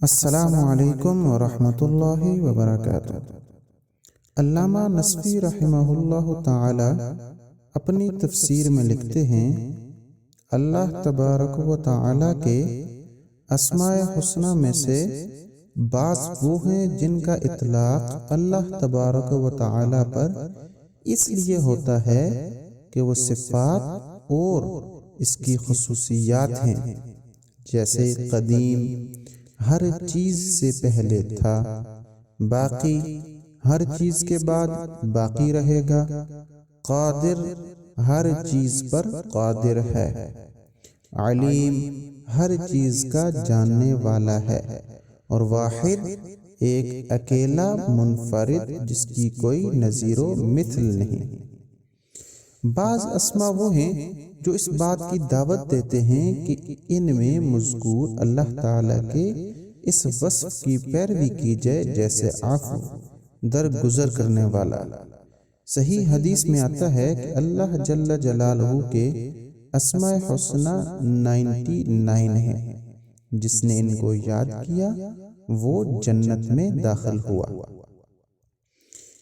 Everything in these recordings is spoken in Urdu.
السلام علیکم ورحمۃ اللہ وبرکاتہ۔ علامہ نصفی رحمہ اللہ تعالی اپنی تفسیر میں لکھتے ہیں، اللہ تبارک و تعالی کے اسماء حسنہ میں سے بعض وہ ہیں جن کا اطلاق اللہ تبارک و تعالی پر اس لیے ہوتا ہے کہ وہ صفات اور اس کی خصوصیات ہیں، جیسے قدیم ہر چیز سے پہلے تھا، باقی ہر چیز کے بعد باقی رہے گا، قادر ہر چیز پر قادر ہے، علیم ہر چیز کا جاننے والا ہے، اور واحد ایک اکیلا منفرد جس کی کوئی نظیر و مثل نہیں۔ بعض اسماء وہ ہیں جو اس بات کی دعوت دیتے ہیں کہ ان میں مذکور اللہ تعالیٰ کے اس وصف کی پیروی کی جائے، جیسے عفو، درگزر کرنے والا۔ صحیح حدیث میں آتا ہے کہ اللہ جل جلالہ کے اسماء حسنہ 99 ہیں، جس نے ان کو یاد کیا وہ جنت میں داخل ہوا۔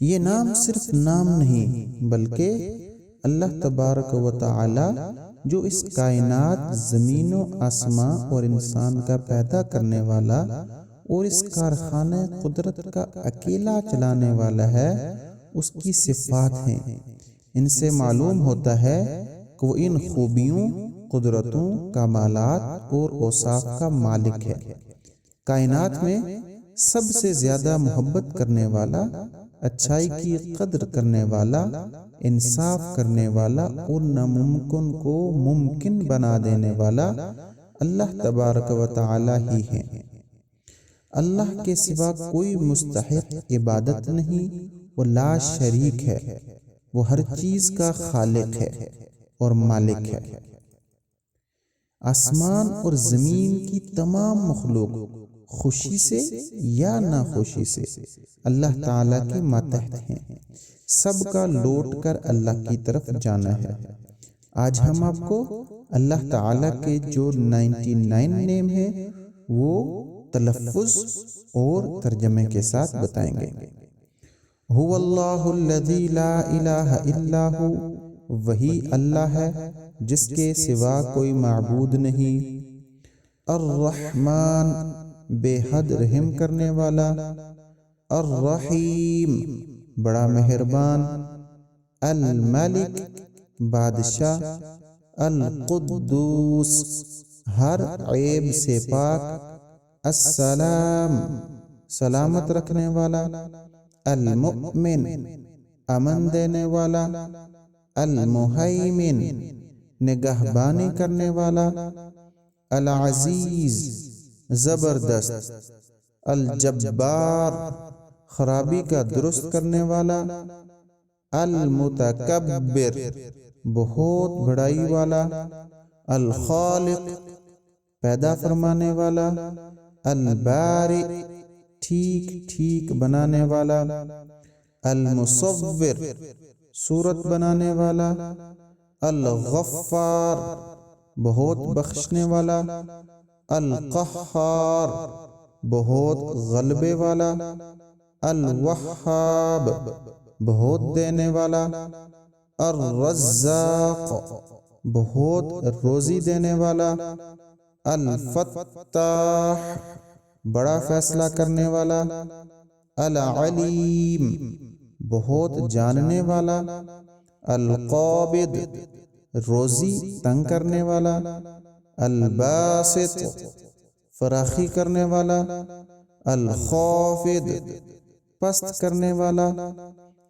یہ نام صرف نام نہیں بلکہ اللہ تبارک و تعالی جو اس کائنات، زمین و آسمان اور انسان کا پیدا کرنے والا اور اس کارخانہ قدرت کا اکیلا چلانے والا ہے، اس کی صفات ہیں۔ ان سے معلوم ہوتا ہے کہ وہ ان خوبیوں، قدرتوں، کمالات اور اوصاف کا مالک ہے۔ کائنات میں سب سے زیادہ محبت کرنے والا، اچھائی کی قدر کرنے والا، انصاف کرنے والا اور ناممکن کو ممکن بنا دینے والا اللہ تبارک و تعالی ہی ہے۔ اللہ کے سوا کوئی مستحق عبادت نہیں، وہ لا شریک ہے، وہ ہر چیز کا خالق ہے اور مالک ہے۔ آسمان اور زمین کی تمام مخلوق خوشی سے یا ناخوشی سے اللہ تعالیٰ کے ماتحت ہیں، سب کا لوٹ کر اللہ کی طرف جانا ہے۔ آج ہم آپ کو اللہ تعالیٰ کے جو 99 نیم ہیں وہ تلفظ اور ترجمے کے ساتھ بتائیں گے۔ هو اللہ الذی لا الہ الا ہو، وہی اللہ ہے جس کے سوا کوئی معبود نہیں۔ الرحمن بے حد رحم کرنے والا، الرحیم بڑا مہربان، الملک بادشاہ، القدوس ہر عیب سے پاک، السلام سلامت رکھنے والا، المؤمن امن دینے والا، المہیمن نگہبانی کرنے والا، العزیز زبردست، الجبار خرابی کا درست کرنے والا، المتکبر بہت بڑائی والا، الخالق پیدا فرمانے والا، البارئ ٹھیک ٹھیک بنانے والا، المصور صورت بنانے والا، الغفار بہت بخشنے والا، القہار بہت غلبے والا، الوہاب بہت دینے والا، الرزاق بہت روزی دینے والا، الفتاح بڑا فیصلہ کرنے والا، العلیم بہت جاننے والا، القابض روزی تنگ کرنے والا، الباسط فراخی کرنے والا، الخافض پست کرنے والا،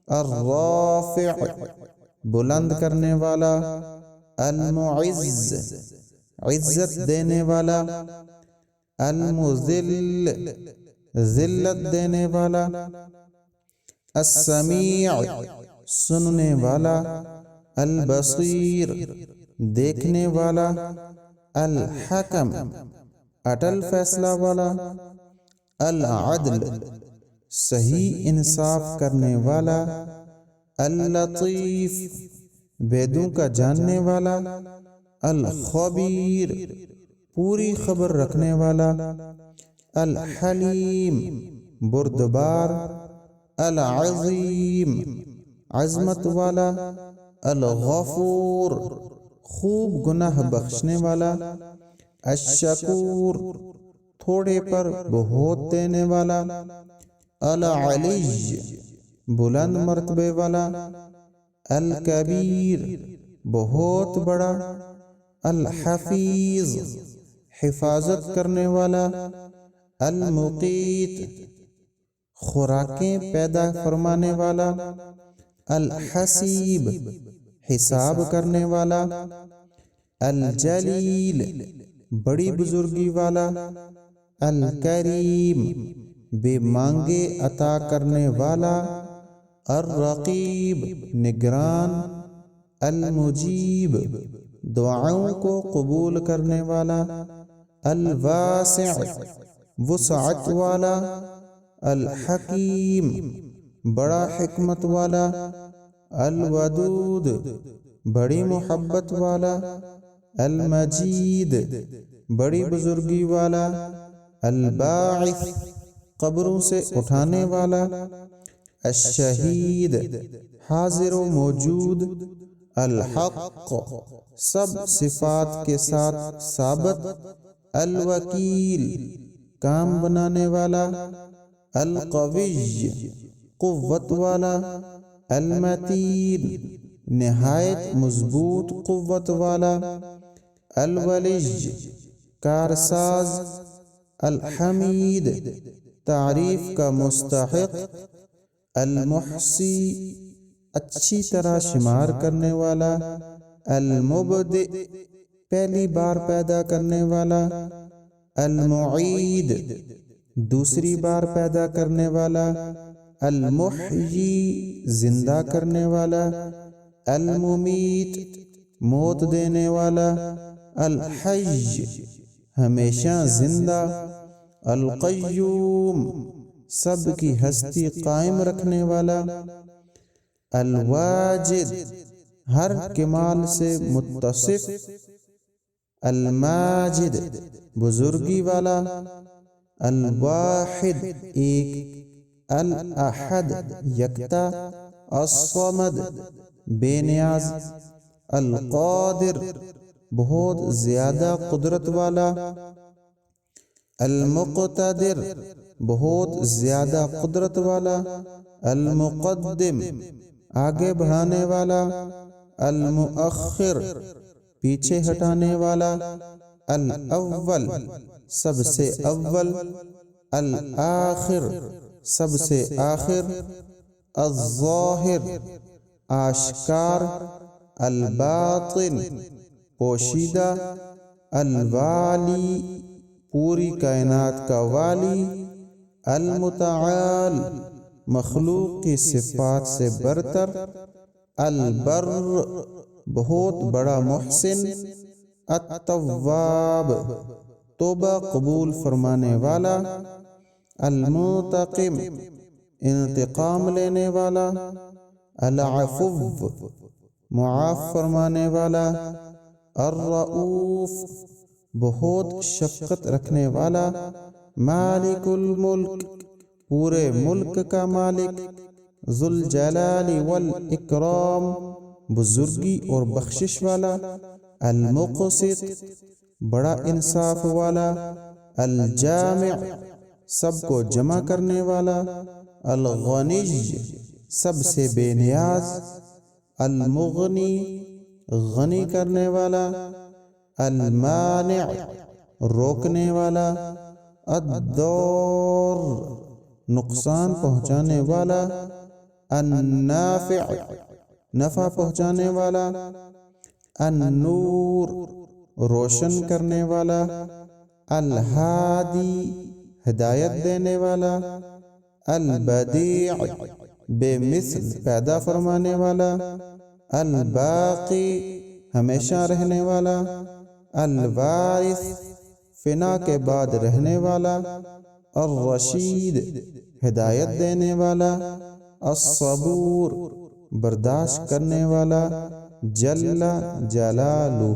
الرافع بلند کرنے والا، المعز عزت دینے والا، المذل ذلت دینے والا، السمیع سننے والا، البصیر دیکھنے والا، الحکم اٹل فیصلہ والا، العدل صحیح انصاف کرنے والا، اللطیف بیدوں کا جاننے والا، الخبیر پوری خبر رکھنے والا، الحلیم بردبار، العظیم عظمت والا، الغفور خوب گناہ بخشنے والا، الشکور تھوڑے پر بہت دینے والا، العلی بلند مرتبے والا، الکبیر بہت بڑا، الحفیظ حفاظت کرنے والا، المقیت خوراکیں پیدا فرمانے والا، الحسیب حساب کرنے والا، الجلیل بڑی بزرگی والا، الکریم بے مانگے عطا کرنے والا، الرقیب نگران، المجیب دعاؤں کو قبول کرنے والا، الواسع وسعت والا، الحکیم بڑا حکمت والا، الودود بڑی محبت والا، المجید بڑی بزرگی والا، الباعث قبروں سے اٹھانے والا، الشہید حاضر و موجود، الحق سب صفات کے ساتھ ثابت، الوکیل کام بنانے والا، القوی قوت والا، المتین نہایت مضبوط قوت والا، الولی کارساز، الحمید تعریف کا مستحق، المحصی اچھی طرح شمار کرنے والا، المبدئ پہلی بار پیدا کرنے والا، المعید دوسری بار پیدا کرنے والا، المحیی زندہ کرنے والا، الممیت موت دینے والا، الحی ہمیشہ زندہ، القیوم سب کی ہستی قائم رکھنے والا، الواجد ہر کمال سے متصف، الماجد بزرگی والا، الواحد ایک، الاحد یکتا، الصمد بے نیاز، القادر بہت زیادہ قدرت والا، المقتدر بہت زیادہ قدرت والا، المقدم آگے بڑھانے والا، المؤخر پیچھے ہٹانے والا، الاول سب سے اول، الآخر سب سے آخر، الظاہر آشکار، الباطن پوشیدہ، الوالی پوری کائنات کا والی، المتعال مخلوق کی صفات سے برتر، البر بہت بڑا محسن، التواب توبہ قبول فرمانے والا، المنتقم انتقام لینے والا، العفو معاف فرمانے والا، الرؤوف بہت شفقت رکھنے والا، مالک الملک پورے ملک کا مالک، ذو الجلال والاکرام بزرگی اور بخشش والا، المقسط بڑا انصاف والا، الجامع سب کو جمع کرنے والا، الغنی سب سے بے نیاز، المغنی غنی کرنے والا، المانع روکنے والا، الضار نقصان پہنچانے والا، النافع نفع پہنچانے والا، النور روشن کرنے والا، الہادی ہدایت دینے والا، البدیع بے مثل پیدا فرمانے والا، الباقی ہمیشہ رہنے والا، الوارث فنا کے بعد رہنے والا، الرشید ہدایت دینے والا، الصبور برداشت کرنے والا، جل جلالہ۔